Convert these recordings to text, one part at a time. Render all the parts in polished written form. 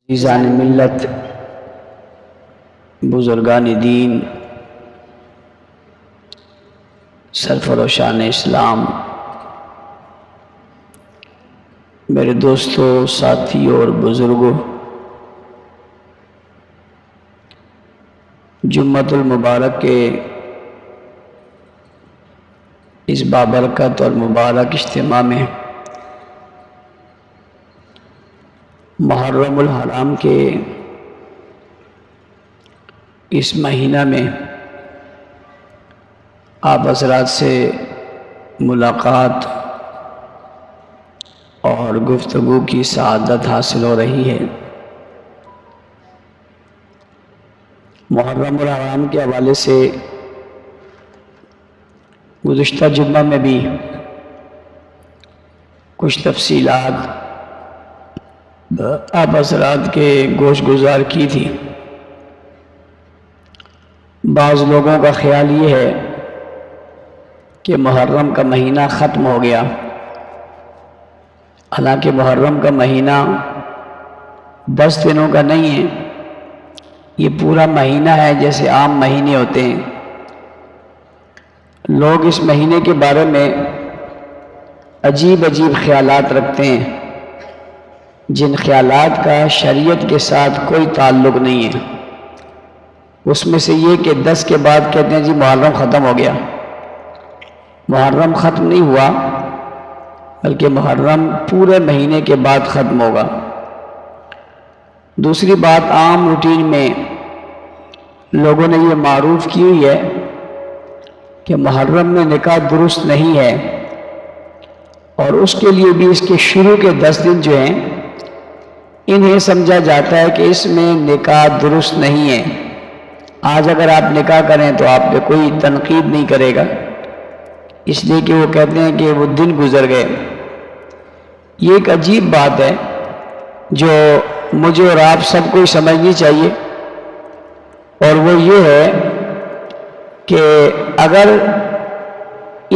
عزیزان ملت، بزرگان دین، سرفروشان اسلام، میرے دوستوں، ساتھیوں اور بزرگوں، جمعۃ المبارک کے اس بابرکت اور مبارک اجتماع میں محرم الحرام کے اس مہینہ میں آپ حضرات سے ملاقات اور گفتگو کی سعادت حاصل ہو رہی ہے۔ محرم الحرام کے حوالے سے گزشتہ جمعہ میں بھی کچھ تفصیلات آپ حضرات کے گوش گزار کی تھی۔ بعض لوگوں کا خیال یہ ہے کہ محرم کا مہینہ ختم ہو گیا، حالانکہ محرم کا مہینہ 10 دنوں کا نہیں ہے، یہ پورا مہینہ ہے جیسے عام مہینے ہوتے ہیں۔ لوگ اس مہینے کے بارے میں عجیب عجیب خیالات رکھتے ہیں، جن خیالات کا شریعت کے ساتھ کوئی تعلق نہیں ہے۔ اس میں سے یہ کہ 10 کے بعد کہتے ہیں جی محرم ختم ہو گیا۔ محرم ختم نہیں ہوا، بلکہ محرم پورے مہینے کے بعد ختم ہوگا۔ دوسری بات، عام روٹین میں لوگوں نے یہ معروف کی ہوئی ہے کہ محرم میں نکاح درست نہیں ہے، اور اس کے لیے بھی اس کے شروع کے 10 دن جو ہیں انہیں سمجھا جاتا ہے کہ اس میں نکاح درست نہیں ہے۔ آج اگر آپ نکاح کریں تو آپ پہ کوئی تنقید نہیں کرے گا، اس لیے کہ وہ کہتے ہیں کہ وہ دن گزر گئے۔ یہ ایک عجیب بات ہے جو مجھے اور آپ سب کو سمجھنی چاہیے، اور وہ یہ ہے کہ اگر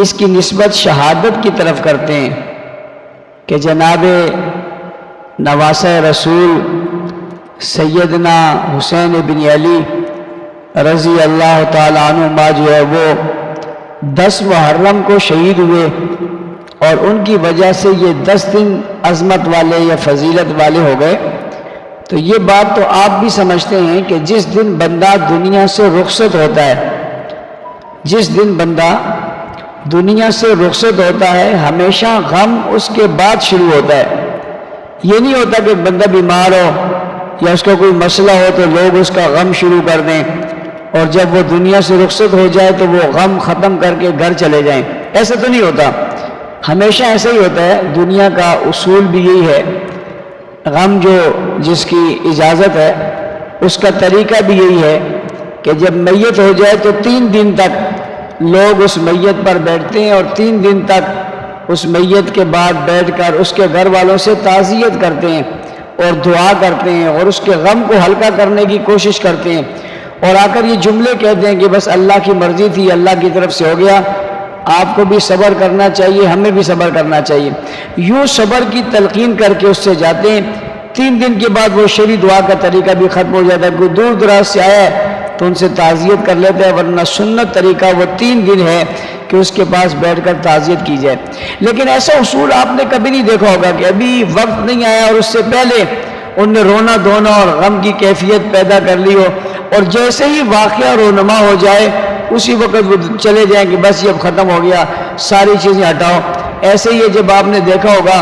اس کی نسبت شہادت کی طرف کرتے ہیں کہ جناب نواسہ رسول سیدنا حسین بن علی رضی اللہ تعالیٰ عنہما جو ہے وہ 10 محرم کو شہید ہوئے، اور ان کی وجہ سے یہ 10 دن عظمت والے یا فضیلت والے ہو گئے، تو یہ بات تو آپ بھی سمجھتے ہیں کہ جس دن بندہ دنیا سے رخصت ہوتا ہے، جس دن بندہ دنیا سے رخصت ہوتا ہے، ہمیشہ غم اس کے بعد شروع ہوتا ہے۔ یہ نہیں ہوتا کہ بندہ بیمار ہو یا اس کا کوئی مسئلہ ہو تو لوگ اس کا غم شروع کر دیں، اور جب وہ دنیا سے رخصت ہو جائے تو وہ غم ختم کر کے گھر چلے جائیں۔ ایسا تو نہیں ہوتا، ہمیشہ ایسا ہی ہوتا ہے۔ دنیا کا اصول بھی یہی ہے، غم جو جس کی اجازت ہے اس کا طریقہ بھی یہی ہے کہ جب میت ہو جائے تو 3 دن تک لوگ اس میت پر بیٹھتے ہیں، اور 3 دن تک اس میت کے بعد بیٹھ کر اس کے گھر والوں سے تعزیت کرتے ہیں اور دعا کرتے ہیں اور اس کے غم کو ہلکا کرنے کی کوشش کرتے ہیں، اور آ کر یہ جملے کہتے ہیں کہ بس اللہ کی مرضی تھی، اللہ کی طرف سے ہو گیا، آپ کو بھی صبر کرنا چاہیے، ہمیں بھی صبر کرنا چاہیے۔ یوں صبر کی تلقین کر کے اس سے جاتے ہیں۔ 3 دن کے بعد وہ شرعی دعا کا طریقہ بھی ختم ہو جاتا ہے۔ کوئی دور دراز سے آیا ہے تو ان سے تعزیت کر لیتے ہیں، ورنہ سنت طریقہ وہ 3 دن ہے کہ اس کے پاس بیٹھ کر تعزیت کی جائے۔ لیکن ایسا اصول آپ نے کبھی نہیں دیکھا ہوگا کہ ابھی وقت نہیں آیا اور اس سے پہلے ان نے رونا دھونا اور غم کی کیفیت پیدا کر لی ہو، اور جیسے ہی واقعہ رونما ہو جائے اسی وقت وہ چلے جائیں کہ بس یہ اب ختم ہو گیا، ساری چیزیں ہٹاؤ۔ ایسے ہی جب آپ نے دیکھا ہوگا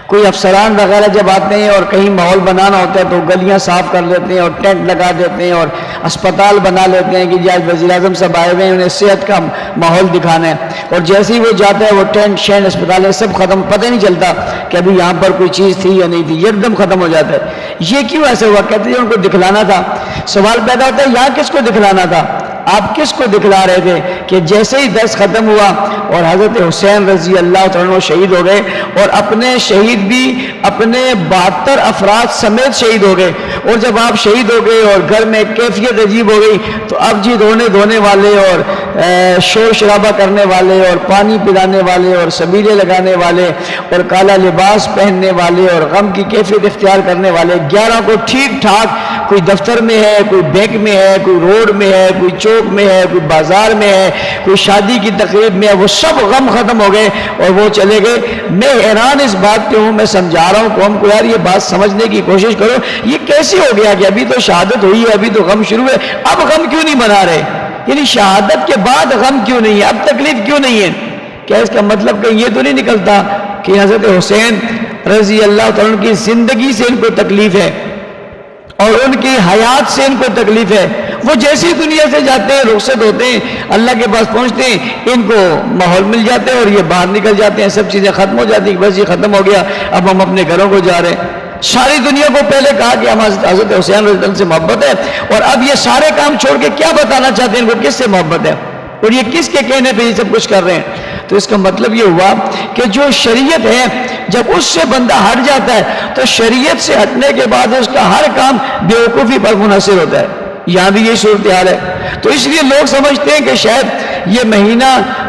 کوئی افسران وغیرہ جب آتے ہیں اور کہیں ماحول بنانا ہوتا ہے تو گلیاں صاف کر لیتے ہیں اور ٹینٹ لگا دیتے ہیں اور اسپتال بنا لیتے ہیں کہ جی آج وزیر اعظم صاحب آئے ہوئے ہیں، انہیں صحت کا ماحول دکھانا ہے، اور جیسے ہی وہ جاتا ہے وہ ٹینٹ شینٹ اسپتالیں سب ختم، پتہ نہیں چلتا کہ ابھی یہاں پر کوئی چیز تھی یا نہیں تھی، ایک دم ختم ہو جاتا ہے۔ یہ کیوں ایسے ہوا؟ کہتے ہیں ان کو دکھلانا تھا۔ سوال پیدا ہوتا ہے یہاں کس کو دکھلانا تھا؟ آپ کس کو دکھلا رہے تھے کہ جیسے ہی 10 ختم ہوا اور حضرت حسین رضی اللہ تعالیٰ شہید ہو گئے، اور اپنے شہید بھی اپنے 72 افراد سمیت شہید ہو گئے، اور جب آپ شہید ہو گئے اور گھر میں کیفیت عجیب ہو گئی تو اب جی رونے دھونے والے اور شور شرابہ کرنے والے اور پانی پلانے والے اور سبیلے لگانے والے اور کالا لباس پہننے والے اور غم کی کیفیت اختیار کرنے والے 11 کو ٹھیک ٹھاک، کوئی دفتر میں ہے، کوئی بینک میں ہے، کوئی روڈ میں ہے، کوئی چوک میں ہے، کوئی بازار میں ہے، کوئی شادی کی تقریب میں ہے، وہ سب غم ختم ہو گئے اور وہ چلے گئے۔ میں حیران اس بات پہ ہوں، میں سمجھا رہا ہوں قوم کو، یار یہ بات سمجھنے کی کوشش کرو، یہ کیسے ہو گیا کہ ابھی تو شہادت ہوئی ہے، ابھی تو غم شروع ہے، اب غم کیوں نہیں منا رہے؟ یعنی شہادت کے بعد غم کیوں نہیں ہے، اب تکلیف کیوں نہیں ہے؟ کیا اس کا مطلب کہ یہ تو نہیں نکلتا کہ حضرت حسین رضی اللہ تعالیٰ عنہ کی زندگی سے ان کو تکلیف ہے اور ان کی حیات سے ان کو تکلیف ہے؟ وہ جیسی دنیا سے جاتے ہیں، رخصت ہوتے ہیں، اللہ کے پاس پہنچتے ہیں، ان کو ماحول مل جاتے ہیں اور یہ باہر نکل جاتے ہیں، سب چیزیں ختم ہو جاتی ہیں، بس یہ ختم ہو گیا، اب ہم اپنے گھروں کو جا رہے ہیں۔ ساری دنیا کو پہلے کہا کہ ہم حضرت حسین رضی اللہ عنہ سے محبت ہے، اور اب یہ سارے کام چھوڑ کے کیا بتانا چاہتے ہیں ان کو کس سے محبت ہے اور یہ کس کے کہنے پہ یہ سب کچھ کر رہے ہیں؟ تو اس کا مطلب یہ ہوا کہ جو شریعت ہے جب اس سے بندہ ہٹ جاتا ہے تو شریعت سے ہٹنے کے بعد اس کا ہر کام بیوقوفی پر منحصر ہوتا ہے۔ یہاں بھی یہ صورتحال ہے، تو اس لیے لوگ سمجھتے ہیں کہ شاید یہ مہینہ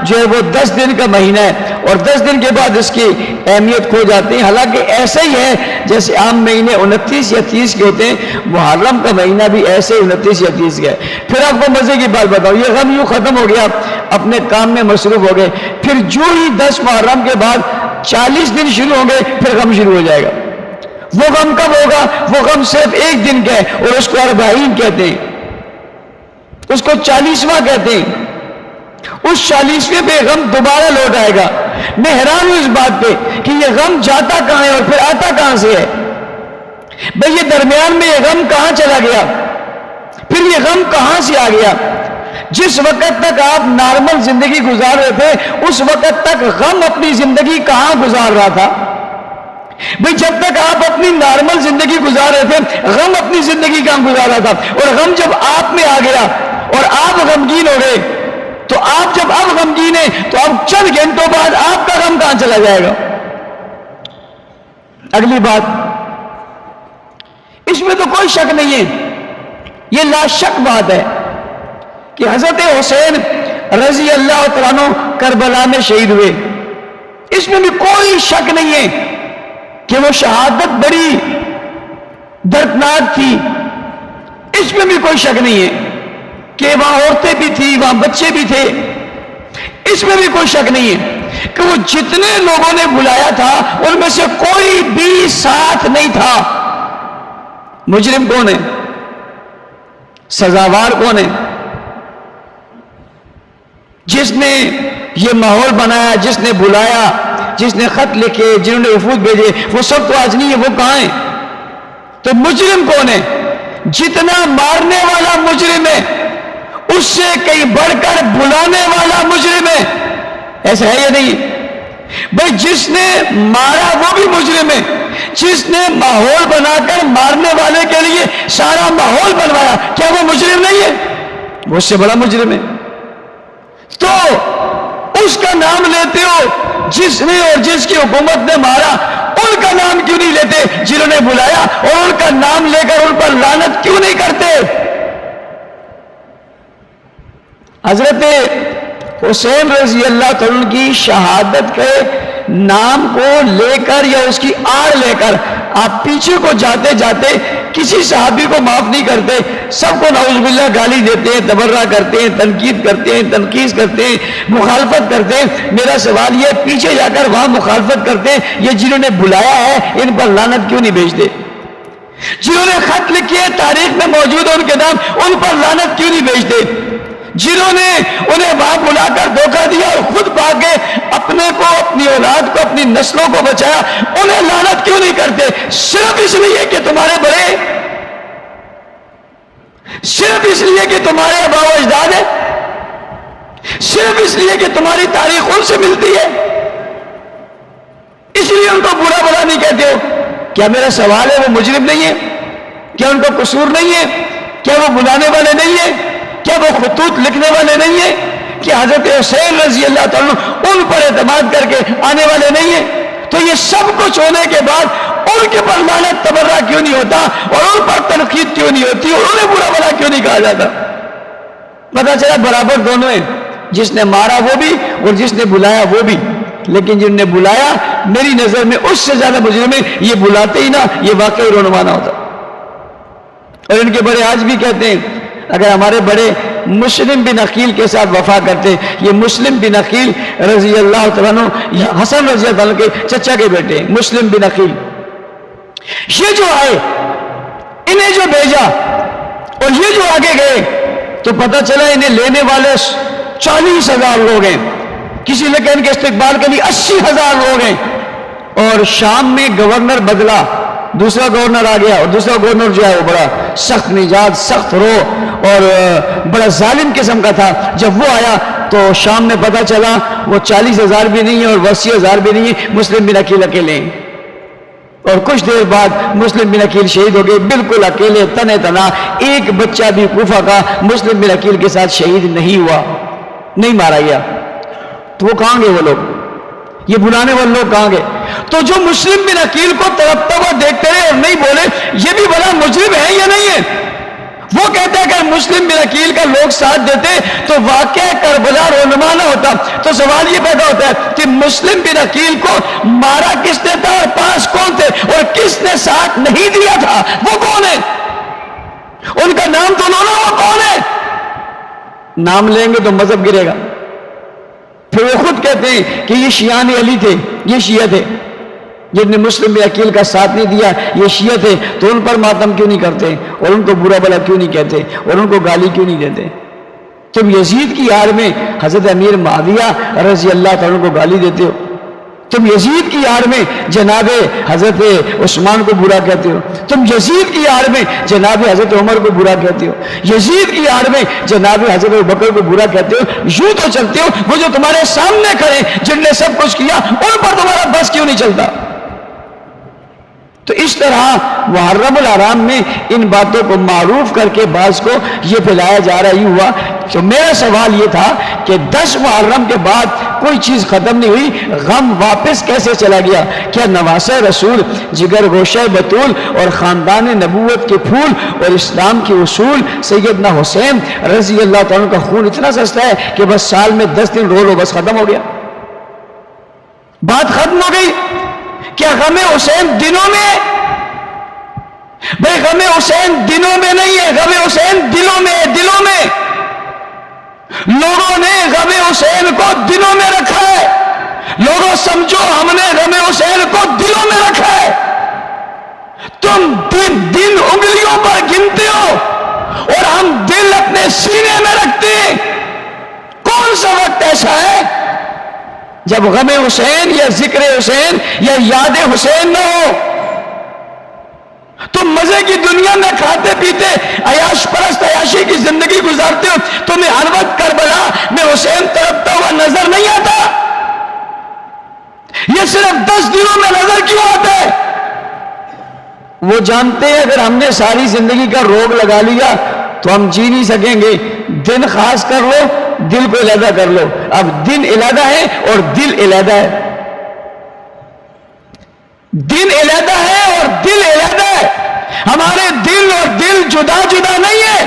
جو ہے وہ 10 دن کا مہینہ ہے اور 10 دن کے بعد اس کی اہمیت کھو جاتی ہے، حالانکہ ایسا ہی ہے جیسے عام مہینے 29 یا 30 کے ہوتے ہیں، محرم کا مہینہ بھی ایسے 29 یا 30 کا ہے۔ پھر آپ کو مزے کی بات بتاؤ، یہ غم یوں ختم ہو گیا، اپنے کام میں مصروف ہو گئے، پھر جو ہی 10 محرم کے بعد 40 دن شروع ہوں گے پھر غم شروع ہو جائے گا۔ وہ غم کب ہوگا؟ وہ غم صرف ایک دن کا ہے اور اس کو اربعین کہتے ہیں، اس کو 40واں کہتے ہیں۔ اس 40ویں پہ غم دوبارہ لوٹ آئے گا۔ میں حیران ہوں اس بات پہ کہ یہ غم جاتا کہاں ہے اور پھر آتا کہاں سے ہے؟ بھئی یہ درمیان میں یہ غم کہاں چلا گیا؟ پھر یہ غم کہاں سے آ گیا؟ جس وقت تک آپ نارمل زندگی گزار رہے تھے اس وقت تک غم اپنی زندگی کہاں گزار رہا تھا؟ بھئی جب تک آپ اپنی نارمل زندگی گزار رہے تھے غم اپنی زندگی کہاں گزار رہا تھا؟ اور غم جب آپ میں آ گیا اور آپ غمگین ہو گئے تو آپ جب اب غمگین ہیں تو اب چند گھنٹوں بعد آپ کا غم کہاں چلا جائے گا؟ اگلی بات، اس میں تو کوئی شک نہیں ہے، یہ لا شک بات ہے کہ حضرت حسین رضی اللہ تعالیٰ عنہ کربلا میں شہید ہوئے، اس میں بھی کوئی شک نہیں ہے کہ وہ شہادت بڑی دردناک تھی، اس میں بھی کوئی شک نہیں ہے کہ وہاں عورتیں بھی تھی، وہاں بچے بھی تھے، اس میں بھی کوئی شک نہیں ہے کہ وہ جتنے لوگوں نے بلایا تھا ان میں سے کوئی بھی ساتھ نہیں تھا۔ مجرم کون ہے؟ سزاوار کون ہے؟ جس نے یہ ماحول بنایا، جس نے بلایا، جس نے خط لکھے، جنہوں نے وفود بھیجے، وہ سب تو آج نہیں ہے، وہ کہاں ہیں؟ تو مجرم کون ہے؟ جتنا مارنے والا مجرم ہے اس سے کئی بڑھ کر بلانے والا مجرم ہے، ایسا ہے یا نہیں؟ بھئی جس نے مارا وہ بھی مجرم ہے، جس نے ماحول بنا کر مارنے والے کے لیے سارا ماحول بنوایا، کیا وہ مجرم نہیں ہے؟ وہ اس سے بڑا مجرم ہے۔ تو اس کا نام لیتے ہو جس نے اور جس کی حکومت نے مارا، ان کا نام کیوں نہیں لیتے جنہوں نے بلایا، اور ان کا نام لے کر ان پر لعنت کیوں نہیں کرتے؟ حضرت حسین رضی اللہ تعالیٰ کی شہادت کے نام کو لے کر یا اس کی آڑ لے کر آپ پیچھے کو جاتے جاتے کسی صحابی کو معاف نہیں کرتے، سب کو نعوذ باللہ گالی دیتے ہیں، تبرہ کرتے ہیں، تنقید کرتے ہیں، تنقید کرتے ہیں، مخالفت کرتے ہیں۔ میرا سوال یہ، پیچھے جا کر وہاں مخالفت کرتے ہیں، یہ جنہوں نے بلایا ہے ان پر لعنت کیوں نہیں بھیجتے؟ جنہوں نے خط لکھے تاریخ میں موجود ہے ان کے نام، ان پر لعنت کیوں نہیں بھیجتے؟ جنہوں نے انہیں وہاں بلا کر دھوکہ دیا اور خود بھاگ گئے، اپنے کو، اپنی اولاد کو، اپنی نسلوں کو بچایا، انہیں لعنت کیوں نہیں کرتے؟ صرف اس لیے کہ تمہارے بڑے، صرف اس لیے کہ تمہارے آباء و اجداد ہیں، صرف اس لیے کہ تمہاری تاریخ ان سے ملتی ہے، اس لیے ان کو برا بلا نہیں کہتے ہو؟ کیا میرا سوال ہے وہ مجرم نہیں ہے؟ کیا ان کا قصور نہیں ہے؟ کیا وہ بلانے والے نہیں ہیں؟ کیا وہ خطوط لکھنے والے نہیں ہیں؟ کہ حضرت حسین رضی اللہ تعالیٰ ان پر اعتماد کر کے آنے والے نہیں ہیں؟ تو یہ سب کچھ ہونے کے بعد ان کے پر لعنت تبرہ کیوں نہیں ہوتا اور ان پر تنقید کیوں نہیں ہوتی اور انہیں برا بلا کیوں نہیں کہا جاتا؟ پتہ چلا برابر دونوں ہیں، جس نے مارا وہ بھی اور جس نے بلایا وہ بھی، لیکن جن نے بلایا میری نظر میں اس سے زیادہ مجرم ہے، یہ بلاتے ہی نہ یہ واقعی رونما نہ ہوتا۔ اور ان کے بڑے آج بھی کہتے ہیں اگر ہمارے بڑے مسلم بن عقیل کے ساتھ وفا کرتے، یہ مسلم بن عقیل رضی اللہ تعالیٰ عنہ حسن رضی اللہ عنہ کے چچا کے بیٹے مسلم بن عقیل، یہ جو آئے انہیں جو بھیجا اور یہ جو آگے گئے تو پتہ چلا انہیں لینے والے 40,000 لوگ ہیں، کسی نے کہا ان کے استقبال کے لیے 80,000 لوگ ہیں، اور شام میں گورنر بدلا، دوسرا گورنر آ گیا، اور دوسرا گورنر جو ہے وہ بڑا سخت مزاج، سخت رو اور بڑا ظالم قسم کا تھا۔ جب وہ آیا تو شام میں پتہ چلا وہ 40,000 بھی نہیں ہے اور 80,000 بھی نہیں ہے، مسلم بن عقیل اکیلے ہیں۔ اور کچھ دیر بعد مسلم بن عقیل شہید ہو گئے، بالکل اکیلے تنے تنا، ایک بچہ بھی کوفہ کا مسلم بن عقیل کے ساتھ شہید نہیں ہوا، نہیں مارا گیا۔ تو وہ کہاں گئے وہ لوگ، یہ بلانے والے لوگ کہاں گئے؟ تو جو مسلم بن عقیل کو تڑپتا ہوا دیکھتے رہے اور نہیں بولے یہ بھی بڑا مجرم ہے یا نہیں ہے، وہ کہتا ہے اگر مسلم بن عقیل کا لوگ ساتھ دیتے تو واقعہ کربلا رونما نہ ہوتا۔ تو سوال یہ پیدا ہوتا ہے کہ مسلم بن عقیل کو مارا کس نے تھا اور پاس کون تھے، اور کس نے ساتھ نہیں دیا تھا وہ کون ہے؟ ان کا نام تو لو نا، وہ کون ہے؟ نام لیں گے تو مذہب گرے گا۔ پھر وہ خود کہتے ہیں کہ یہ شیعان علی تھے، یہ شیعہ تھے، جن نے مسلم بن عقیل کا ساتھ نہیں دیا یہ شیعہ تھے، تو ان پر ماتم کیوں نہیں کرتے اور ان کو برا بلا کیوں نہیں کہتے اور ان کو گالی کیوں نہیں دیتے؟ تم یزید کی آڑ میں حضرت امیر معاویہ رضی اللہ تعالیٰ کو گالی دیتے ہو، تم یزید کی آڑ میں جناب حضرت عثمان کو برا کہتے ہو، تم یزید کی آڑ میں جناب حضرت عمر کو برا کہتے ہو، یزید کی آڑ میں جناب حضرت ابوبکر کو برا کہتے ہو، یوں تو چلتے ہو، وہ جو تمہارے سامنے کھڑے جن نے سب کچھ کیا ان پر تمہارا بس کیوں نہیں چلتا؟ تو اس طرح محرم الحرام میں ان باتوں کو معروف کر کے بعض کو یہ پھیلایا جا رہا ہی ہوا۔ تو میرا سوال یہ تھا کہ 10 محرم کے بعد کوئی چیز ختم نہیں ہوئی، غم واپس کیسے چلا گیا؟ کیا نواسہ رسول، جگر گوشہ بطول اور خاندان نبوت کے پھول اور اسلام کے اصول سیدنا حسین رضی اللہ تعالیٰ کا خون اتنا سستا ہے کہ بس سال میں 10 دن رو لو بس ختم ہو گیا، بات ختم ہو گئی؟ کیا غم حسین دنوں میں؟ بھئی غم حسین دنوں میں نہیں ہے، غم حسین دلوں میں ہے، دلوں میں۔ لوگوں نے غم حسین کو دلوں میں رکھا ہے، لوگوں سمجھو ہم نے غم حسین کو دلوں میں رکھا ہے۔ تم دن انگلیوں پر گنتے ہو اور ہم دل اپنے سینے میں رکھتے ہیں۔ کون سا وقت ایسا ہے جب غم حسین یا ذکر حسین یا یاد حسین نہ ہو؟ تم مزے کی دنیا میں کھاتے پیتے عیاش پرست عیاشی کی زندگی گزارتے ہو، تمہیں ہر وقت کربلا میں حسین تڑپتا ہوا نظر نہیں آتا؟ یہ صرف 10 دنوں میں نظر کیوں آتا ہے؟ وہ جانتے ہیں اگر ہم نے ساری زندگی کا روگ لگا لیا تو ہم جی نہیں سکیں گے، دن خاص کر لو، دل کو علیحدہ کر لو۔ اب دن علیحدہ ہے اور دل علیحدہ ہے، دن علیحدہ ہے اور دل علیحدہ ہے۔ ہمارے دل اور دل جدا جدا نہیں ہے۔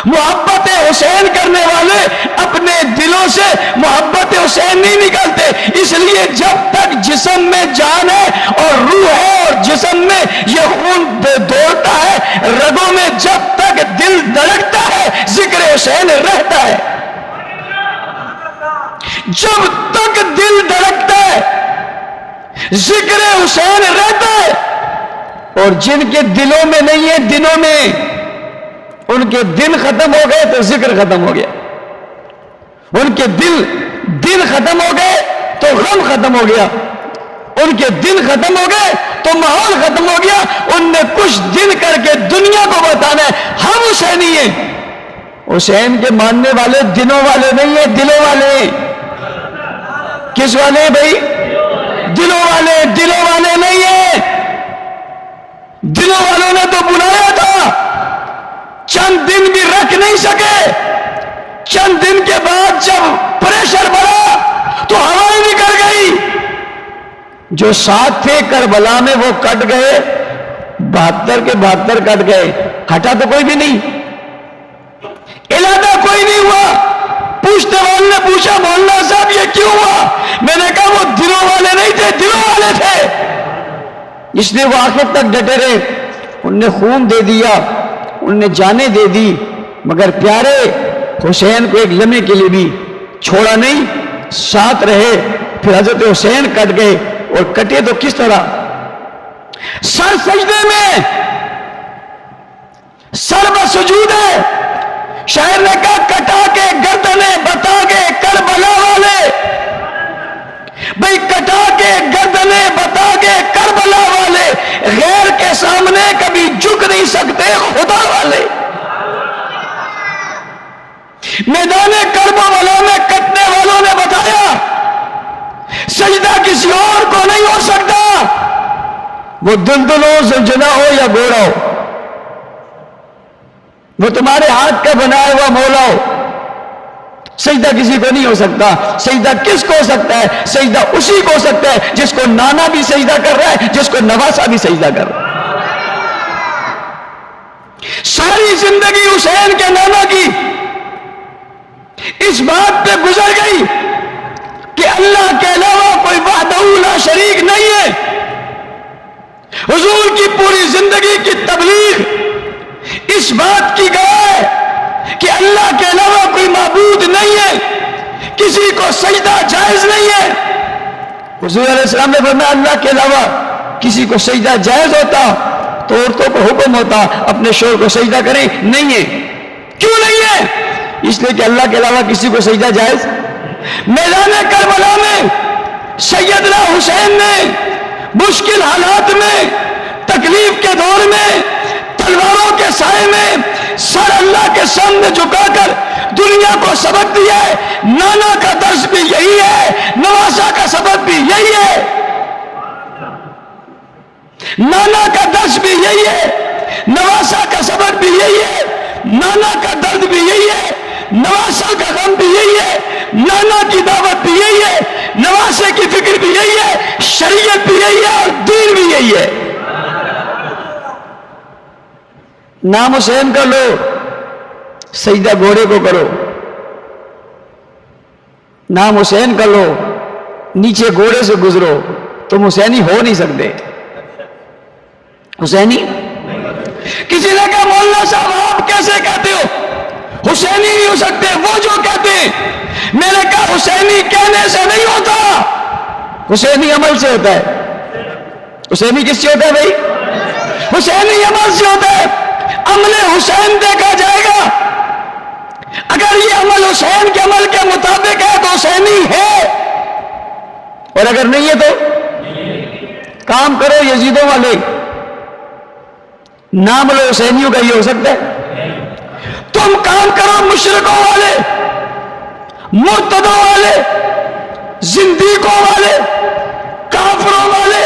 محبت حسین کرنے والے اپنے دلوں سے محبت حسین نہیں نکالتے، اس لیے جب تک جسم میں جان ہے اور روح ہے اور جسم میں یہ خون دوڑتا ہے، رگوں میں جب تک دل دھڑکتا ہے ذکر حسین رہتا ہے۔ جب تک دل دھڑکتا ہے ذکر حسین رہتا ہے، اور جن کے دلوں میں نہیں ہے دنوں میں، ان کے دن ختم ہو گئے تو ذکر ختم ہو گیا، ان کے دن ختم ہو گئے تو غم ختم ہو گیا، ان کے دن ختم ہو گئے تو ماحول ختم ہو گیا۔ ان نے کچھ دن کر کے دنیا کو بتانا ہے ہم حسینی ہیں۔ حسین کے ماننے والے دنوں والے نہیں ہیں، دلوں والے ہیں۔ کس والے ہیں بھائی؟ دلوں والے، دلوں والے نہیں ہیں۔ دلوں والوں نے تو بلایا تھا، چند دن بھی رکھ نہیں سکے، چند دن کے بعد جب پریشر بڑھا تو ہوائیں نکل گئی۔ جو ساتھ تھے کربلا میں وہ کٹ گئے، 72 کے 72 کٹ گئے، ہٹا تو کوئی بھی نہیں، علیحدہ کوئی نہیں ہوا۔ پوچھنے والے نے پوچھا مولانا صاحب یہ کیوں ہوا؟ میں نے کہا وہ دلوں والے نہیں تھے، دلوں والے تھے، اس لیے وہ آخر تک ڈٹے رہے، ان نے خون دے دیا، ان نے جانیں دے دی، مگر پیارے حسین کو ایک لمحے کے لیے بھی چھوڑا نہیں، ساتھ رہے۔ پھر حضرت حسین کٹ گئے، اور کٹے تو کس طرح؟ سر سجدے میں، سر بسجود ہے۔ شاعر نے کہا کٹا کے گردنیں بتا کے کربلا والے، بھئی کٹا کے گردنیں بتا کے کربلا والے، غیر کے سامنے کبھی جھک نہیں سکتے خدا والے۔ میدان کربلا میں کٹنے والوں نے بتایا سجدہ کسی اور کو نہیں ہو سکتا، وہ دلدل ہو، زلجلا ہو یا گھوڑا ہو، وہ تمہارے ہاتھ کا بنایا ہوا مولا ہو، سجدہ کسی کو نہیں ہو سکتا۔ سجدہ کس کو ہو سکتا ہے؟ سجدہ اسی کو ہو سکتا ہے جس کو نانا بھی سجدہ کر رہا ہے، جس کو نواسا بھی سجدہ کر رہا ہے۔ ساری زندگی حسین کے نانا کی اس بات پہ گزر گئی کہ اللہ کے علاوہ کوئی وحدہ لا شریک نہیں ہے۔ حضور کی پوری زندگی کی تبلیغ اس بات کی گواہ ہے کہ اللہ کے علاوہ کوئی معبود نہیں ہے، کسی کو سجدہ جائز نہیں ہے۔ حضور علیہ السلام نے فرمایا اللہ کے علاوہ کسی کو سجدہ جائز ہوتا تو عورتوں کو حکم ہوتا اپنے شوہر کو سجدہ کریں، نہیں ہے۔ کیوں نہیں ہے؟ اس لیے کہ اللہ کے علاوہ کسی کو سجدہ جائز۔ میدان کربلا میں سیدنا حسین نے مشکل حالات میں، تکلیف کے دور میں، تلواروں کے سائے میں سر اللہ کے سامنے جھکا کر دنیا کو سبق دیا ہے۔ نانا کا درس بھی یہی ہے، نواسا کا سبق بھی یہی ہے، نانا کا درس بھی یہی ہے، نواسا کا سبق بھی یہی ہے، نانا کا درد بھی یہی ہے، نواسا کا غم بھی یہی ہے، نانا کی دعوت بھی یہی ہے، نواسے کی فکر بھی یہی ہے، شریعت بھی یہی ہے اور دین بھی یہی ہے۔ نام حسین کا لو، سجدہ گھوڑے کو کرو۔ نام حسین کا لو، نیچے گھوڑے سے گزرو، تم حسینی ہو نہیں سکتے۔ حسینی کسی نے کہا مولانا صاحب آپ کیسے کہتے ہو حسینی نہیں ہو سکتے؟ وہ جو کہتے ہیں، میں نے کہا حسینی کہنے سے نہیں ہوتا، حسینی عمل سے ہوتا ہے۔ حسینی کس سے ہوتا ہے بھائی؟ حسینی عمل سے ہوتا ہے۔ عمل حسین دیکھا جائے گا، اگر یہ عمل حسین کے عمل کے مطابق ہے تو حسینی ہے، اور اگر نہیں ہے تو کام کرو یزیدوں والے، نام لو حسینیوں کا، یہ ہو سکتا ہے؟ تم کام کرو مشرکوں والے، مرتدوں والے، زندیقوں والے، کافروں والے،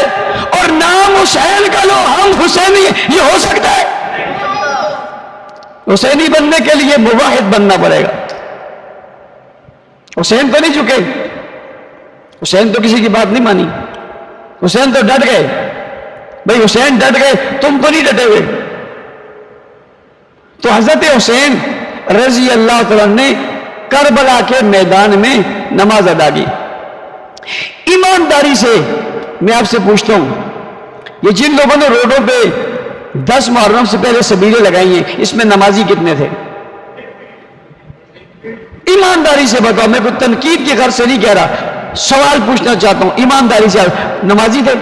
اور نام حسین کا لو ہم حسینی، یہ ہو سکتا ہے؟ حسینی بننے کے لیے موحد بننا پڑے گا۔ حسین تو نہیں چکے، حسین تو کسی کی بات نہیں مانی، حسین تو ڈٹ گئے۔ بھائی حسین ڈٹ گئے، تم تو نہیں ڈٹے ہوئے۔ تو حضرت حسین رضی اللہ تعالیٰ نے کربلا کے میدان میں نماز ادا کی۔ ایمانداری سے میں آپ سے پوچھتا ہوں، یہ جن لوگوں نے روڈوں پہ 10 محرم سے پہلے سبیلیں لگائی ہیں، اس میں نمازی کتنے تھے؟ ایمانداری سے بتاؤ، میں کوئی تنقید کی غرض سے نہیں کہہ رہا، سوال پوچھنا چاہتا ہوں، ایمانداری سے نمازی تھے؟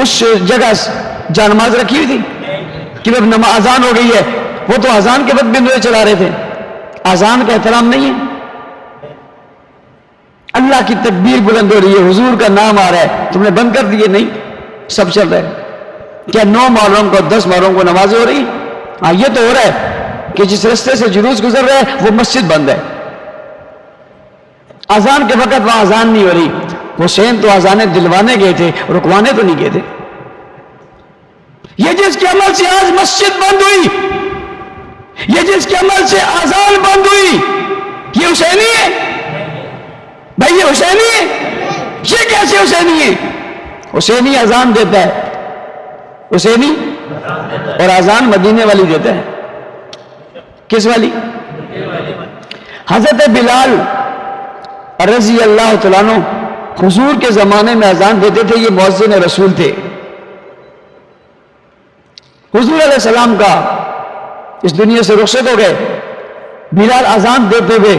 اس جگہ جہاں نماز رکھی ہوئی تھی کہ اب اذان ہو گئی ہے، وہ تو اذان کے وقت بھی نوے چلا رہے تھے۔ اذان کا احترام نہیں ہے، اللہ کی تکبیر بلند ہو رہی ہے، حضور کا نام آ رہا ہے، تم نے بند کر دیے؟ نہیں، سب چل رہا ہے۔ کیا 9 محرم کو 10 محرم کو نمازیں ہو رہی؟ ہاں یہ تو ہو رہا ہے کہ جس رستے سے جلوس گزر رہا ہے وہ مسجد بند ہے، اذان کے وقت وہاں اذان نہیں ہو رہی۔ حسین تو اذانیں دلوانے گئے تھے، رکوانے تو نہیں گئے تھے۔ یہ جس کے عمل سے آج مسجد بند ہوئی، یہ جس کے عمل سے اذان بند ہوئی، یہ حسینی ہے؟ بھائی یہ حسینی ہے؟ یہ کیسے حسینی ہے؟ حسینی اذان دیتا ہے، حسینی، اور اذان مدینے والی دیتا ہے۔ کس والی؟ حضرت بلال رضی اللہ تعالیٰ عنہ حضور کے زمانے میں اذان دیتے تھے، یہ مؤذن رسول تھے۔ حضور علیہ السلام کا اس دنیا سے رخصت ہو گئے، بلال اذان دیتے ہوئے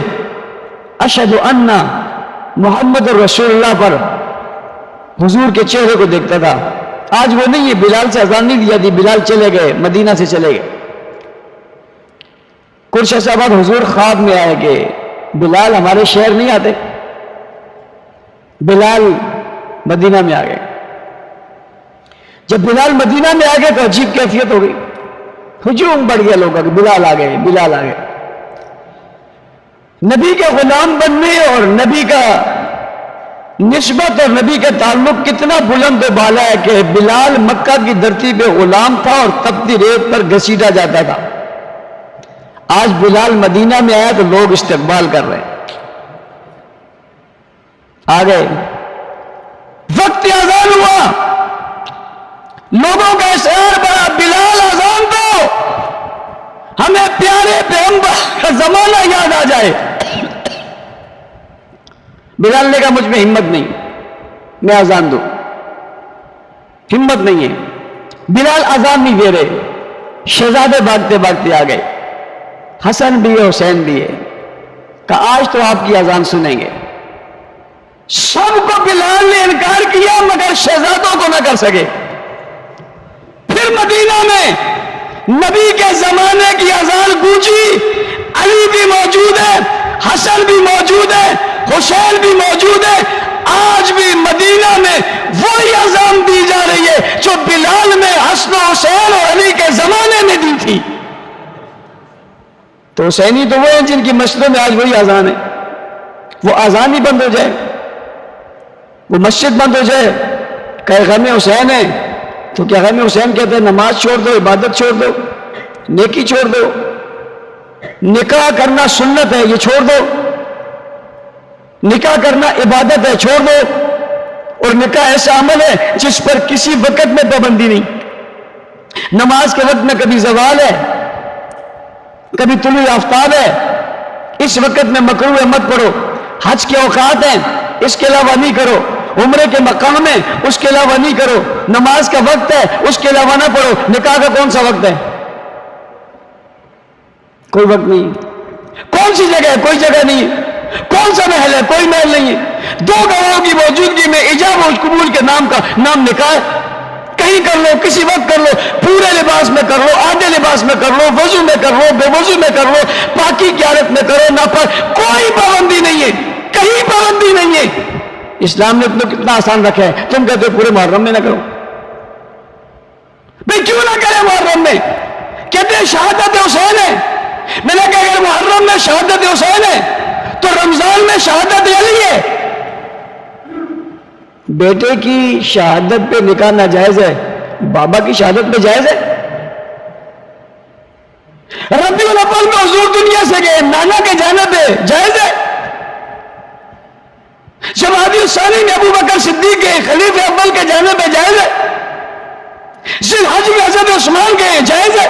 اشہد ان محمد رسول اللہ پر حضور کے چہرے کو دیکھتا تھا۔ آج وہ نہیں ہے، بلال سے اذان نہیں دی جاتی، بلال چلے گئے، مدینہ سے چلے گئے۔ کچھ عرصہ بعد حضور خواب میں آئے کہ بلال ہمارے شہر نہیں آتے، بلال مدینہ میں آ گئے۔ جب بلال مدینہ میں آ گئے تو عجیب کیفیت ہو گئی، ہجوم بڑھ گیا لوگوں کا کہ بلال آ گئے، بلال آ گئے۔ نبی کے غلام بننے اور نبی کا نسبت اور نبی کا تعلق کتنا بلند و بالا ہے کہ بلال مکہ کی دھرتی پہ غلام تھا اور تپتی ریت پر گھسیٹا جاتا تھا۔ آج بلال مدینہ میں آیا تو لوگ استقبال کر رہے ہیں، آ گئے۔ وقت اذان ہوا، لوگوں کا اشعار بڑا، بلال اذان دو، ہمیں پیارے پیغمبر کا زمانہ یاد آ جائے۔ بلال نے کہا مجھ میں ہمت نہیں، میں اذان دوں، ہمت نہیں ہے۔ بلال اذان نہیں دے رہے، شہزادے بھاگتے بھاگتے آ گئے، حسن بھی ہے حسین بھی ہے، کہا آج تو آپ کی اذان سنیں گے۔ سب کو بلال نے انکار کیا مگر شہزادوں کو نہ کر سکے۔ پھر مدینہ میں نبی کے زمانے کی اذان گونجی، علی بھی موجود ہے، حسن بھی موجود ہے، حسین بھی موجود ہے۔ آج بھی مدینہ میں وہی اذان دی جا رہی ہے جو بلال نے حسن و حسین اور علی کے زمانے میں دی تھی۔ تو حسینی تو وہ ہیں جن کی مسجدوں میں آج وہی اذان ہے۔ وہ اذان ہی بند ہو جائے، وہ مسجد بند ہو جائے، کہ غم حسین ہے تو کیا غم حسین کہتے ہیں نماز چھوڑ دو، عبادت چھوڑ دو، نیکی چھوڑ دو، نکاح کرنا سنت ہے یہ چھوڑ دو، نکاح کرنا عبادت ہے چھوڑ دو، اور نکاح ایسا عمل ہے جس پر کسی وقت میں پابندی نہیں۔ نماز کے وقت میں کبھی زوال ہے، کبھی طلوع آفتاب ہے، اس وقت میں مکروہ ہے مت پڑھو۔ حج کے اوقات ہیں، اس کے علاوہ نہیں کرو۔ عمرے کے مقام ہے، اس کے علاوہ نہیں کرو۔ نماز کا وقت ہے، اس کے علاوہ نہ پڑھو۔ نکاح کا کون سا وقت ہے؟ کوئی وقت نہیں۔ کون سی جگہ ہے؟ کوئی جگہ نہیں ہے۔ کون سا محل ہے؟ کوئی محل نہیں ہے۔ دو گواہوں کی موجودگی میں ایجاب و قبول کے نام کا نام نکاح ہے۔ کہیں کر لو، کسی وقت کر لو، پورے لباس میں کر لو، آدھے لباس میں کر لو، وضو میں کر لو، بے وضو میں کر لو، پاکی کی حالت میں کرو، ناپاک، کوئی پابندی نہیں ہے، کہیں پابندی نہیں ہے۔ اسلام نے تو کتنا آسان رکھا ہے، تم کہتے ہو پورے محرم میں نہ کرو۔ بھئی کیوں نہ کرے محرم میں؟ کہتے ہیں شہادت حسین ہے۔ میں نے کہا اگر محرم میں شہادت حسین ہے تو رمضان میں شہادت علی ہے۔ بیٹے کی شہادت پہ نکاح ناجائز ہے، بابا کی شہادت پہ جائز ہے؟ ربیع الاول میں حضور دنیا سے گئے، نانا کے جانے پہ جائز ہے؟ جمادی الثانی میں ابو بکر صدیق کے خلیفہ اول کے جانے پہ جائز ہے؟ ذی الحج میں حضرت عثمان کے جائز ہے؟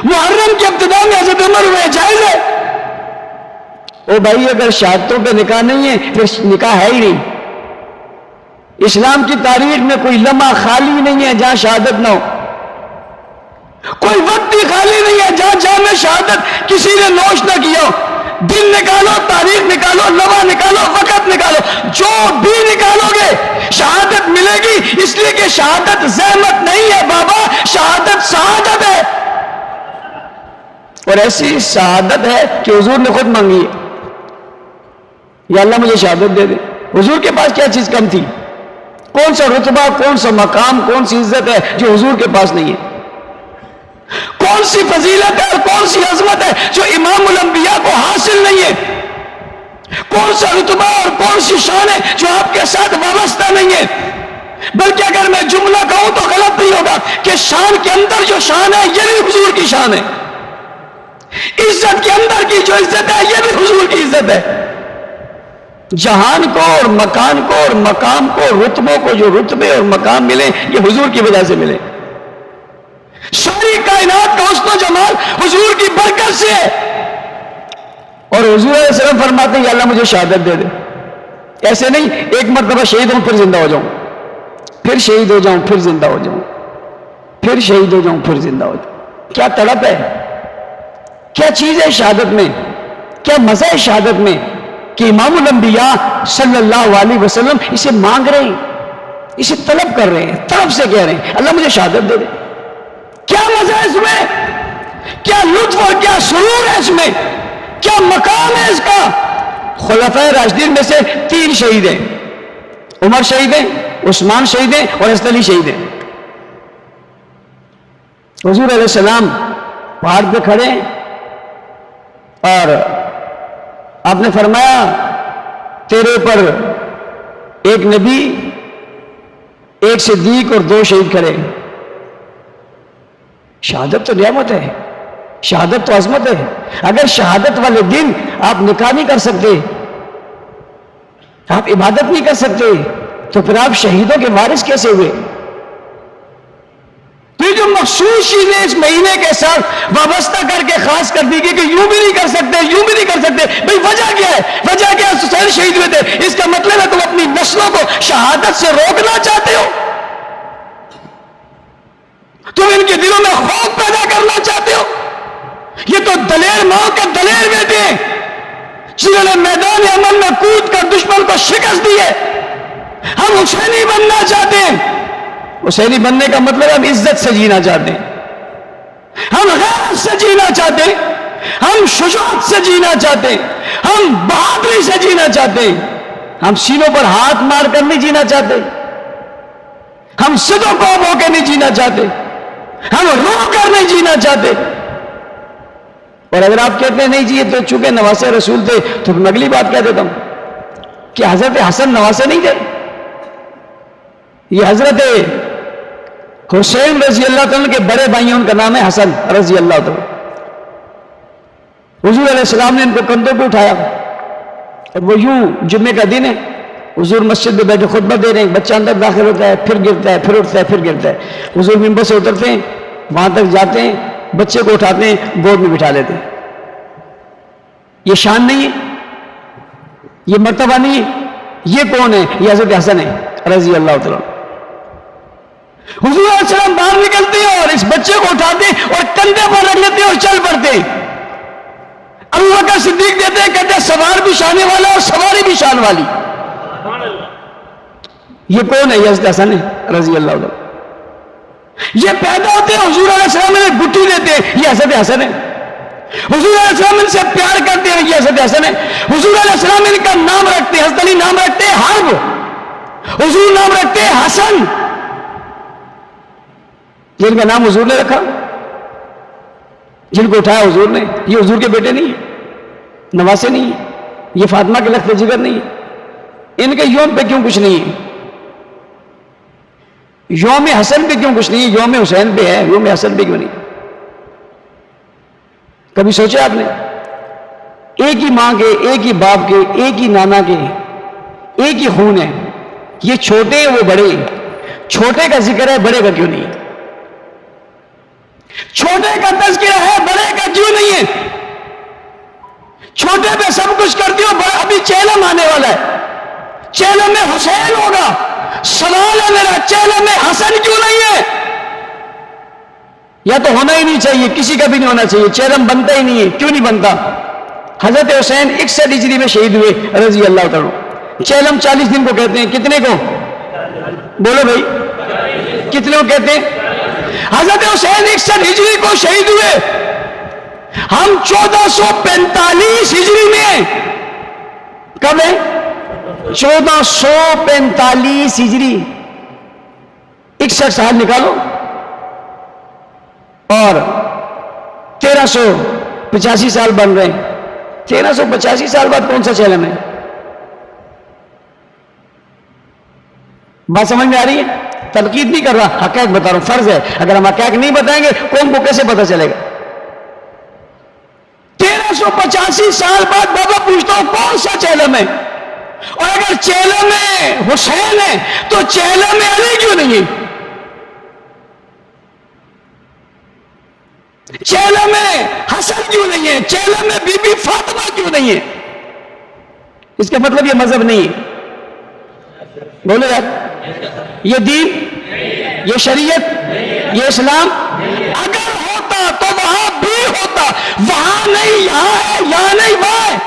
محرم کے ابتدا میں حضرت عمر ہوئے جائز ہے؟ او بھائی اگر شہادتوں پہ نکاح نہیں ہے پھر نکاح ہے ہی نہیں۔ اسلام کی تاریخ میں کوئی لمحہ خالی نہیں ہے جہاں شہادت نہ ہو، کوئی وقت بھی خالی نہیں ہے جہاں جامع شہادت کسی نے نوش نہ کیا ہو۔ دن نکالو، تاریخ نکالو، لمحہ نکالو، وقت نکالو، جو بھی نکالو گے شہادت ملے گی، اس لیے کہ شہادت زحمت نہیں ہے بابا، شہادت سعادت ہے۔ اور ایسی شہادت ہے کہ حضور نے خود مانگی ہے، یا اللہ مجھے شہادت دے دے۔ حضور کے پاس کیا چیز کم تھی؟ کون سا رتبہ، کون سا مقام، کون سی عزت ہے جو حضور کے پاس نہیں ہے؟ کون سی فضیلت ہے اور کون سی عظمت ہے جو امام الانبیاء کو حاصل نہیں ہے؟ کون سا رتبہ اور کون سی شان ہے جو آپ کے ساتھ وابستہ نہیں ہے؟ بلکہ اگر میں جملہ کہوں تو غلط نہیں ہوگا کہ شان کے اندر جو شان ہے یہ بھی حضور کی شان ہے، عزت کے اندر کی جو عزت ہے یہ بھی حضور کی عزت ہے۔ جہان کو اور مکان کو اور مقام کو، رتبوں کو جو رتبے اور مقام ملے یہ حضور کی وجہ سے ملے۔ ساری کائنات کا حسن و جمال حضور کی برکت سے ہے، اور حضور علیہ السلام فرماتے ہیں یا اللہ مجھے شہادت دے دے. ایسے نہیں ایک مرتبہ شہید ہوں پھر زندہ ہو جاؤں، پھر شہید ہو جاؤں پھر زندہ ہو جاؤں، پھر شہید ہو جاؤں پھر زندہ ہو جاؤں. کیا تڑپ ہے، کیا چیز ہے شہادت میں، کیا مزہ ہے شہادت میں کہ امام الانبیاء صلی اللہ علیہ وسلم اسے مانگ رہے ہیں، اسے طلب کر رہے ہیں، طلب سے کہہ رہے ہیں اللہ مجھے شہادت دے دے. کیا مزہ ہے اس میں، کیا لطف اور کیا سرور ہے اس میں، کیا مقام ہے اس کا. خلفائے راشدین میں سے 3 شہید ہیں، عمر شہید ہیں، عثمان شہید ہیں اور حضرت علی شہید ہیں. حضور علیہ السلام پہاڑ پہ کھڑے ہیں اور آپ نے فرمایا تیرے پر ایک نبی، ایک صدیق اور 2 شہید کھڑے. شہادت تو نعمت ہے، شہادت تو عظمت ہے. اگر شہادت والے دن آپ نکاح نہیں کر سکتے، آپ عبادت نہیں کر سکتے، تو پھر آپ شہیدوں کے وارث کیسے ہوئے؟ یہ جو مخصوص چیزیں اس مہینے کے ساتھ وابستہ کر کے خاص کر دی گئی کہ یوں بھی نہیں کر سکتے، یوں بھی نہیں کر سکتے، بھئی وجہ کیا ہے؟ وجہ کیا ہے؟ حسین شہید ہوئے تھے. اس کا مطلب ہے تم اپنی نسلوں کو شہادت سے روکنا چاہتے ہو، تم ان کے دلوں میں خوف پیدا کرنا چاہتے ہو. یہ تو دلیر ماں کے دلیر بیٹے ہیں جنہوں نے میدان عمل میں کود کر دشمن کو شکست دی ہے. ہم حسینی بننا چاہتے ہیں. حسینی بننے کا مطلب ہم عزت سے جینا چاہتے ہیں، ہم غیرت سے جینا چاہتے ہیں، ہم شجاعت سے جینا چاہتے ہیں، ہم بہادری سے جینا چاہتے ہیں. ہم سینوں پر ہاتھ مار کر نہیں جینا چاہتے، ہم صدوں کو ہو کے نہیں جینا چاہتے، ہم رو کر نہیں جینا چاہتے. اور اگر آپ کہتے ہیں نہیں جی یہ تو چونکہ نواسے رسول تھے تو میں اگلی بات کہہ دیتا ہوں کہ حضرت حسن نواسے نہیں تھے. یہ حضرت حسین رضی اللہ تعالیٰ کے بڑے بھائی ہیں، ان کا نام ہے حسن رضی اللہ تعالیٰ. حضور علیہ السلام نے ان کو کندھوں پہ اٹھایا اور وہ یوں جمعے کا دن ہے، حضور مسجد میں بیٹھے خطبہ دے رہے ہیں، بچہ اندر داخل ہوتا ہے پھر گرتا ہے، پھر اٹھتا ہے پھر گرتا ہے. حضور منبر سے اترتے ہیں، وہاں تک جاتے ہیں، بچے کو اٹھاتے ہیں، گود میں بٹھا لیتے ہیں. یہ شان نہیں ہے، یہ مرتبہ نہیں ہے. یہ کون ہے؟ یہ حضرت حسن ہے رضی اللہ تعالیٰ. حضور علیہ السلام باہر نکلتے ہیں اور اس بچے کو اٹھاتے ہیں اور کندھے پر رکھ لیتے ہیں اور چل پڑتے ہیں. ابو بکر صدیق دیتے ہیں، کہتے ہیں سوار بھی شانے والا اور سواری بھی شان والی. یہ کون ہے؟ یہ حضرت حسن ہے رضی اللہ عنہ. یہ پیدا ہوتے ہیں، حضور علیہ السلام نے گٹھی دیتے ہیں، یہ حضرت حسن ہے. حضور علیہ السلام ان سے پیار کرتے ہیں، یہ حضرت حسن ہے. حضور علیہ السلام ان کا نام رکھتے ہیں، حضرت علی نام رکھتے ہیں حرب، حضور نام رکھتے ہیں حسن. جن کا نام حضور نے رکھا، جن کو اٹھایا حضور نے، یہ حضور کے بیٹے نہیں ہیں، نواسے نہیں ہیں، یہ فاطمہ کے لخت جگر نہیں ہے. ان کے یوم پہ کیوں کچھ نہیں ہے؟ یوم حسن پہ کیوں کچھ نہیں ہے؟ یوم حسین پہ ہے، یوم حسن پہ کیوں نہیں؟ کبھی سوچا آپ نے؟ ایک ہی ماں کے، ایک ہی باپ کے، ایک ہی نانا کے، ایک ہی خون ہے. یہ چھوٹے ہیں وہ بڑے ہیں، چھوٹے کا ذکر ہے بڑے کا کیوں نہیں ہے؟ چھوٹے کا تذکرہ ہے بڑے کا کیوں نہیں ہے؟ چھوٹے پہ سب کچھ کرتی ہو، ابھی چیلم آنے والا ہے، چیلم میں حسین ہوگا. سوال ہے میرا، چیلم میں حسن کیوں نہیں ہے؟ یا تو ہونا ہی نہیں چاہیے، کسی کا بھی نہیں ہونا چاہیے، چیلم بنتا ہی نہیں ہے. کیوں نہیں بنتا؟ حضرت حسین 61 ہجری میں شہید ہوئے رضی اللہ تعالیٰ. چیلم 40 دن کو کہتے ہیں، کتنے کو؟ بولو بھائی، کتنے کو کہتے ہیں؟ حضرت حسین 61 ہجری کو شہید ہوئے، ہم 1445 ہجری میں. کب ہے؟ 1445 ہجری. 61 سال نکالو اور 1385 سال بن رہے ہیں. 1385 سال بعد کون سا چیلم ہے؟ بات سمجھ میں آ رہی ہے؟ تنقید نہیں کر رہا، حقائق بتا رہا ہوں، فرض ہے. اگر ہم حقائق نہیں بتائیں گے قوم کو کیسے پتا چلے گا؟ 1385 سال بعد بابا پوچھتا ہوں کون سا چیلم ہے؟ اور اگر چیلم میں حسین ہے تو چیلم میں علی کیوں نہیں ہے؟ چہلم میں حسن کیوں نہیں ہے؟ چہلم میں بی بی فاطمہ کیوں نہیں ہے؟ اس کا مطلب یہ مذہب نہیں ہے. بولے یار، یہ دین، یہ شریعت، یہ اسلام اگر ہوتا تو وہاں بھی ہوتا، وہاں نہیں یہاں ہے، یہاں نہیں وہاں ہے.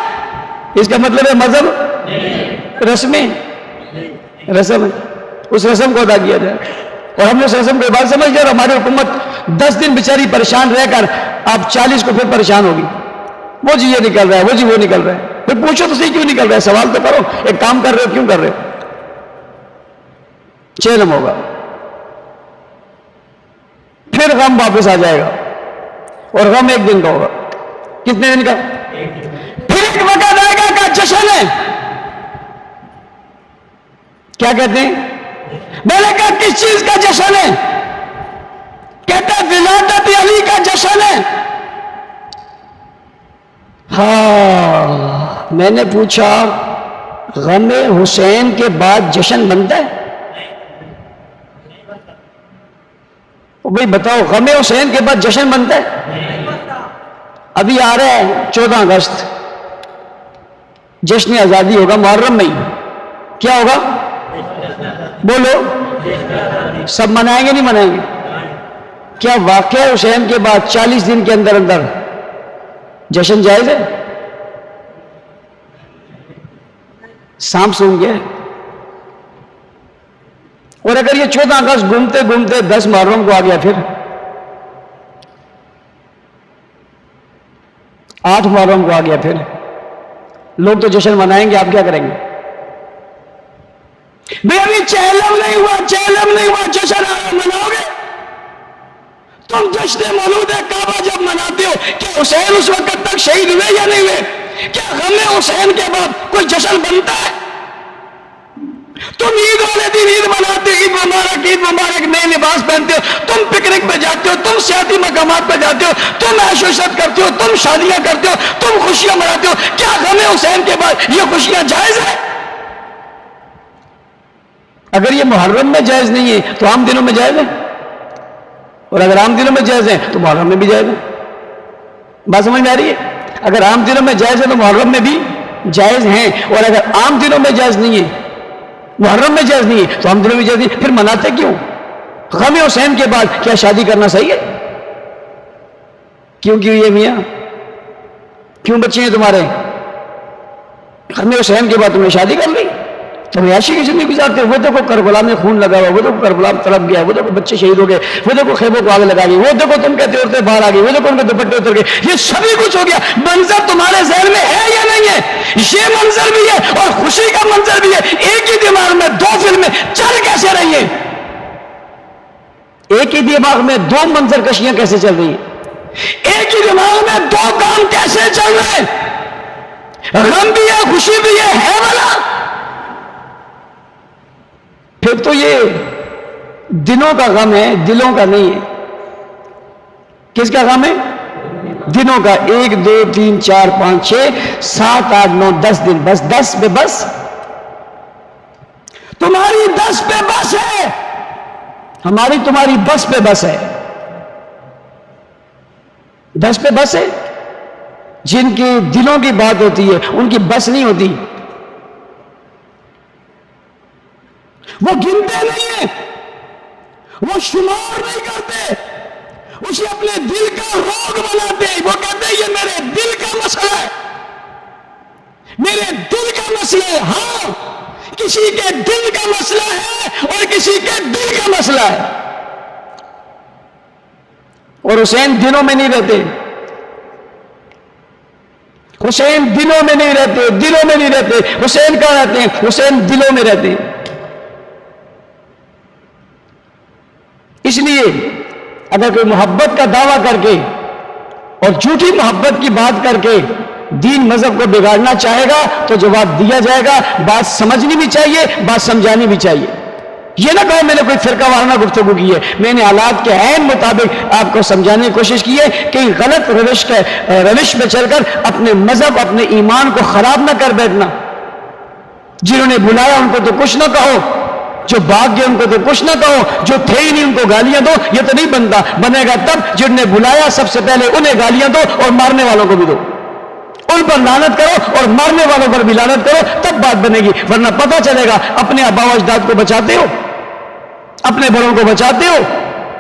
اس کا مطلب ہے مذہب رسمیں، رسم ہے، اس رسم کو ادا کیا جائے. اور ہم نے اس رسم کو بات سمجھ گئے. اور ہماری حکومت 10 دن بیچاری پریشان رہ کر اب 40 کو پھر پریشان ہوگی. وہ جی یہ نکل رہا ہے، وہ جی وہ نکل رہا ہے. پھر پوچھو تو صحیح کیوں نکل رہا ہے، سوال تو کرو. ایک کام کر رہے ہو، کیوں کر رہے ہو؟ چہلم ہوگا، پھر غم واپس آ جائے گا. اور غم ایک دن کا ہوگا. کتنے دن کا؟ پھر ایک وقت آئے گا کہ جشن ہے. کیا کہتے ہیں؟ میں نے کہا کس چیز کا جشن ہے؟ کہتا ہے ولادت علی کا جشن ہے. ہاں، میں نے پوچھا غم حسین کے بعد جشن بنتا ہے؟ بھئی بتاؤ، غم حسین کے بعد جشن بنتا ہے؟ ابھی آ رہا ہے 14 اگست، جشن آزادی ہوگا محرم میں ہی. کیا ہوگا؟ بولو. سب منائیں گے نہیں منائیں گے؟ کیا واقعہ حسین کے بعد 40 دن کے اندر اندر جشن جائز ہے؟ سانپ سونگ گیا. اور اگر یہ 14 اگست گھومتے گھومتے 10 محرم کو آ گیا، پھر 8 محرم کو آ گیا، پھر لوگ تو جشن منائیں گے، آپ کیا کریں گے؟ بھئی ابھی چہلم نہیں ہوا، چہلم نہیں ہوا، جشن آیا، مناؤ گے؟ تم جشن مولود کعبہ جب مناتے ہو، کیا حسین اس وقت تک شہید ہوئے یا نہیں ہوئے؟ کیا غم حسین کے بعد کوئی جشن بنتا ہے؟ تم عید والے دن عید مناتے ہو، عید مبارک، عید مبارک، نئے لباس پہنتے ہو، تم پکنک پہ جاتے ہو، تم سیاحتی مقامات پہ جاتے ہو، تم عیش و عشرت کرتے ہو، تم شادیاں کرتے ہو، تم خوشیاں مناتے ہو. کیا غم حسین کے بعد یہ خوشیاں جائز ہے؟ اگر یہ محرم میں جائز نہیں ہے تو عام دنوں میں جائز ہے، اور اگر عام دنوں میں جائز ہے تو محرم میں بھی جائز ہے. بات سمجھ میں آ رہی ہے؟ اگر عام دنوں میں جائز ہے تو محرم میں بھی جائز ہیں، اور اگر عام دنوں میں جائز نہیں ہے، محرم میں جائز نہیں ہے، تو عام دنوں میں جائز نہیں. پھر مناتے کیوں؟ غم حسین کے بعد کیا شادی کرنا صحیح ہے؟ کیوں یہ میاں؟ کیوں بچے ہیں تمہارے؟ غم حسین کے بعد تم نے شادی کر لی، تم عیاشی کی زندگی گزارتے ہو. وہ دیکھو کربلا میں خون لگا ہوا، وہ دیکھو کربلا میں تڑپ گیا، وہ دیکھو بچے شہید ہو گئے، وہ دیکھو خیموں کو آگ لگا گئی، وہ دیکھو تم کہتے عورتیں باہر آ گئی، وہ دیکھو ان کے دوپٹے اتر گئے. یہ سبھی کچھ ہو گیا. منظر تمہارے ذہن میں ہے یا نہیں ہے؟ یہ منظر بھی ہے اور خوشی کا منظر بھی ہے. ایک ہی دماغ میں 2 فلمیں چل کیسے رہی ہیں؟ ایک ہی دماغ میں 2 منظر کشیاں کیسے چل رہی ہیں؟ ایک ہی دماغ میں 2 کام کیسے چل رہے ہیں؟ غم بھی ہے، خوشی بھی ہے والا. پھر تو یہ دنوں کا غم ہے، دلوں کا نہیں ہے. کس کا غم ہے؟ دنوں کا. 1 2 3 4 5 6 7 8 9 10 دن. بس 10 پہ بس. تمہاری 10 پہ بس ہے، ہماری تمہاری بس پہ بس ہے. 10 پہ بس ہے. جن کے دلوں کی بات ہوتی ہے ان کی بس نہیں ہوتی. وہ گنتے نہیں ہیں، وہ شمار نہیں کرتے، اسے اپنے دل کا روگ بناتے ہیں. وہ کہتے ہیں یہ میرے دل کا مسئلہ ہے، میرے دل کا مسئلہ ہے. ہاں، کسی کے دل کا مسئلہ ہے اور کسی کے دل کا مسئلہ ہے. اور حسین دنوں میں نہیں رہتے، حسین دنوں میں نہیں رہتے، دلوں میں نہیں رہتے. حسین کہاں رہتے ہیں؟ حسین دلوں میں رہتے ہیں. اس لیے اگر کوئی محبت کا دعویٰ کر کے اور جھوٹی محبت کی بات کر کے دین مذہب کو بگاڑنا چاہے گا تو جواب دیا جائے گا. بات سمجھنی بھی چاہیے، بات سمجھانی بھی چاہیے. یہ نہ کہو میں نے کوئی فرقہ وارانہ گفتگو کی ہے. میں نے حالات کے عین مطابق آپ کو سمجھانے کی کوشش کی ہے کہ غلط روش پہ چل کر اپنے مذہب، اپنے ایمان کو خراب نہ کر بیٹھنا. جنہوں نے بلایا ان کو تو کچھ نہ کہو، جو بھاگ گئے ان کو تو کچھ نہ کہو، جو تھے ہی نہیں ان کو گالیاں دو، یہ تو نہیں بنتا۔ بنے گا تب جن نے بلایا سب سے پہلے انہیں گالیاں دو اور مارنے والوں کو بھی دو، ان پر لعنت کرو اور مارنے والوں پر بھی لعنت کرو، تب بات بنے گی۔ ورنہ پتہ چلے گا اپنے آباء و اجداد کو بچاتے ہو، اپنے بڑوں کو بچاتے ہو،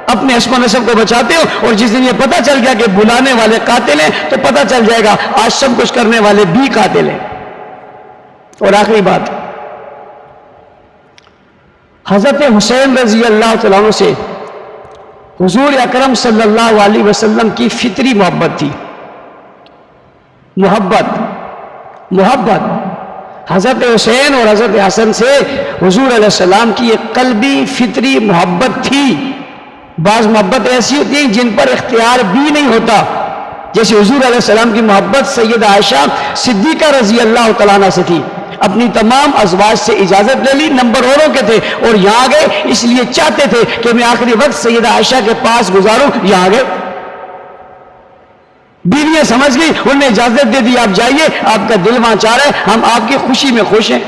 اپنے حسب و نسب کو بچاتے ہو، اور جس دن یہ پتہ چل گیا کہ بلانے والے قاتل ہیں تو پتہ چل جائے گا آج سب کچھ کرنے والے بھی قاتل ہیں۔ اور آخری بات، حضرت حسین رضی اللہ تعالیٰ عنہ سے حضور اکرم صلی اللہ علیہ وسلم کی فطری محبت تھی۔ محبت حضرت حسین اور حضرت حسن سے حضور علیہ السلام کی ایک قلبی فطری محبت تھی۔ بعض محبت ایسی ہوتی ہیں جن پر اختیار بھی نہیں ہوتا، جیسے حضور علیہ السلام کی محبت سیدہ عائشہ صدیقہ رضی اللہ تعالیٰ عنہ سے تھی۔ اپنی تمام ازواج سے اجازت لے لی، نمبر اوروں کے تھے اور یہاں گئے، اس لیے چاہتے تھے کہ میں آخری وقت سیدہ عائشہ کے پاس گزاروں، یہاں گئے۔ بیویاں سمجھ گئی، انہوں نے اجازت دے دی، آپ جائیے، آپ کا دل وہاں چاہ رہا ہے، ہم آپ کی خوشی میں خوش ہیں۔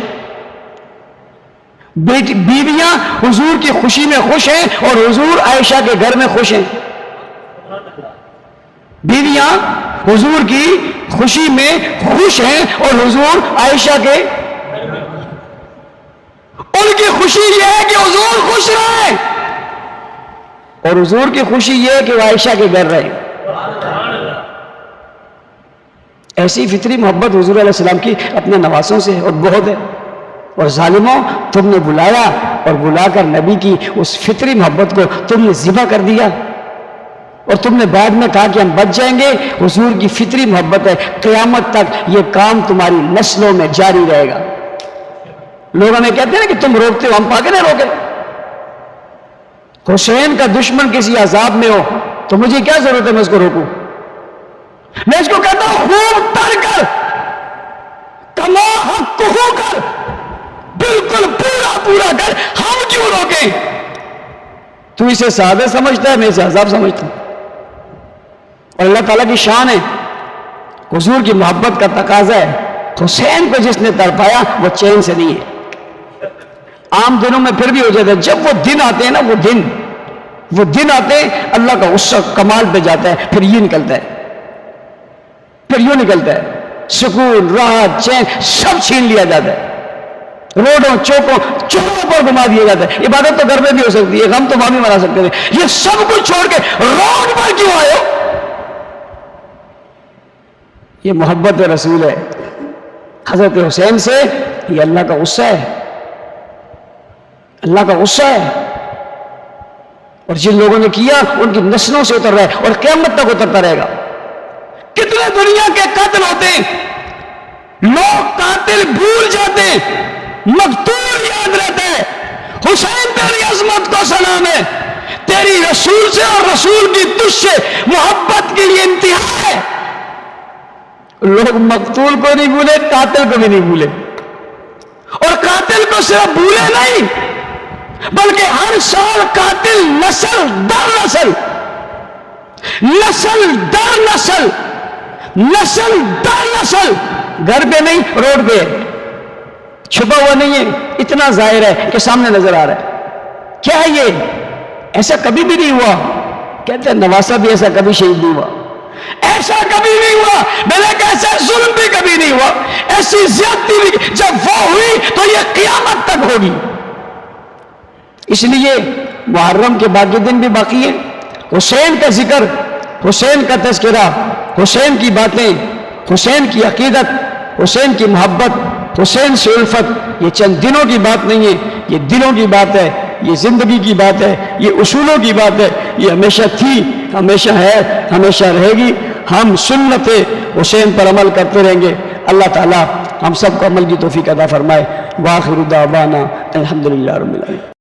بیویاں حضور کی خوشی میں خوش ہیں اور حضور عائشہ کے گھر میں خوش ہیں۔ بیویاں حضور کی خوشی میں خوش ہیں اور حضور عائشہ کے، ان کی خوشی یہ ہے کہ حضور خوش رہے اور حضور کی خوشی یہ ہے کہ وہ عائشہ کے گھر رہے۔ ایسی فطری محبت حضور علیہ السلام کی اپنے نواسوں سے اور بہت ہے۔ اور ظالموں، تم نے بلایا اور بلا کر نبی کی اس فطری محبت کو تم نے ذبح کر دیا، اور تم نے بعد میں کہا کہ ہم بچ جائیں گے۔ حضور کی فطری محبت ہے، قیامت تک یہ کام تمہاری نسلوں میں جاری رہے گا۔ لوگوں نے کہتے ہیں کہ تم روکتے ہو، ہم پاکے نہیں روکے۔ حسین کا دشمن کسی عذاب میں ہو تو مجھے کیا ضرورت ہے میں اس کو روکوں؟ میں اس کو کہتا ہوں خوب تر کر، کما حق ہو کر، بالکل پورا کر، ہم کیوں روکیں؟ تو اسے سادہ سمجھتا ہے، میں اسے عذاب سمجھتا ہوں۔ اور اللہ تعالیٰ کی شان ہے، حضور کی محبت کا تقاضا ہے۔ حسین کو جس نے تڑپایا وہ چین سے نہیں ہے۔ عام دنوں میں پھر بھی ہو جاتا ہے، جب وہ دن آتے ہیں نا، وہ دن آتے ہیں، اللہ کا غصہ کمال پہ جاتا ہے، پھر یہ نکلتا ہے، پھر یوں نکلتا ہے، سکون، راحت، چین سب چھین لیا جاتا ہے، روڈوں چوکوں پر گھما دیا جاتا ہے۔ عبادت تو گھر میں بھی ہو سکتی ہے، غم تو وہاں بھی منا سکتے تھے، یہ سب کچھ چھوڑ کے روڈ پر کیوں آئے ہو؟ یہ محبت رسول ہے۔ حضرت حسین سے یہ اللہ کا غصہ ہے، اللہ کا غصہ ہے، اور جن لوگوں نے کیا ان کی نسلوں سے اتر رہا ہے اور قیامت تک اترتا رہے گا۔ کتنے دنیا کے قتل ہوتے ہیں، لوگ قاتل بھول جاتے ہیں، مقتول یاد رہتا ہے۔ حسین تیری عظمت کو سلام ہے، تیری رسول سے اور رسول کی تجھ سے محبت کے لیے انتہا ہے۔ لوگ مقتول کو نہیں بھولے، قاتل کو بھی نہیں بھولے، اور قاتل کو صرف بھولے نہیں بلکہ ہر سال قاتل نسل در نسل، نسل در نسل، نسل در نسل، گھر پہ نہیں روڈ پہ، چھپا ہوا نہیں ہے، اتنا ظاہر ہے کہ سامنے نظر آ رہا ہے۔ کیا ہے یہ؟ ایسا کبھی بھی نہیں ہوا۔ کہتے ہیں نواسہ بھی ایسا کبھی شہید نہیں ہوا، ایسا کبھی نہیں ہوا، بلکہ ایسا ظلم بھی کبھی نہیں ہوا، ایسی زیادتی بھی جب وہ ہوئی تو یہ قیامت تک ہوگی۔ اس لیے محرم کے باقی دن بھی باقی ہیں، حسین کا ذکر، حسین کا تذکرہ، حسین کی باتیں، حسین کی عقیدت، حسین کی محبت، حسین سے الفت، یہ چند دنوں کی بات نہیں ہے، یہ دلوں کی بات ہے، یہ زندگی کی بات ہے، یہ اصولوں کی بات ہے، یہ ہمیشہ تھی، ہمیشہ ہے، ہمیشہ رہے گی۔ ہم سنت حسین پر عمل کرتے رہیں گے۔ اللہ تعالی ہم سب کو عمل کی توفیق عطا فرمائے۔ وآخر دعوانا الحمدللہ رب العالمین۔